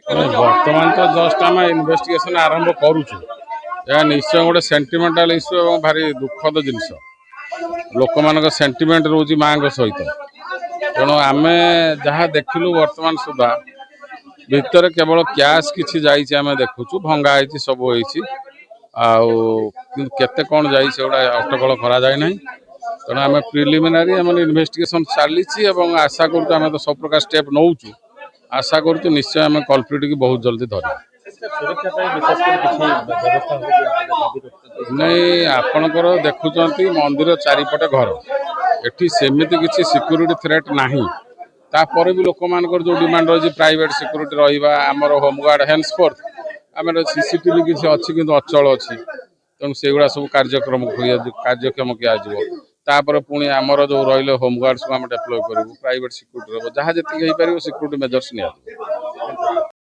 बर्तमान तो जस्ट आम इन्वेस्टिगेशन आरंभ करुचु निश्चय गोटे सेंटिमेंटाल इश्यू और भारी दुखद जिनस लोक मान सेंटिमेंट रोज माँ सहित तेणु आम जहाँ देखलु बर्तमान सुधा भितर केवल कैश किसी जाम देखुचु भंगाई सब आते कौन जाटा अटकल करा जाए ना तेणु आम प्रिलिमिनारी इन्वेस्टिगेशन चली आशा करें तो सब प्रकार स्टेप नौचु आशा करूँ निश्चय आम कल्प्रिट की बहुत जल्दी धर नहीं आपणकर देखुं मंदिर चारिपटे घर एटी सेमती किसी सिक्यूरिटी थ्रेट नहीं तापर भी लोक मान जो डिमांड रही प्राइवेट सिक्यूरिटी रहा होमगार्ड हेन्सफोर्थ आम सीसीटीवी किसी अच्छी कि अचल अच्छी तेणु से गुड़ा सब कार्यक्षम किया पुणी आमर जो रही होमगार्ड्स को आम डेभलप करूँ प्राइवेट सिक्यूरिटी जहाँ जी सिक्यूरिटी मेजर्स निया।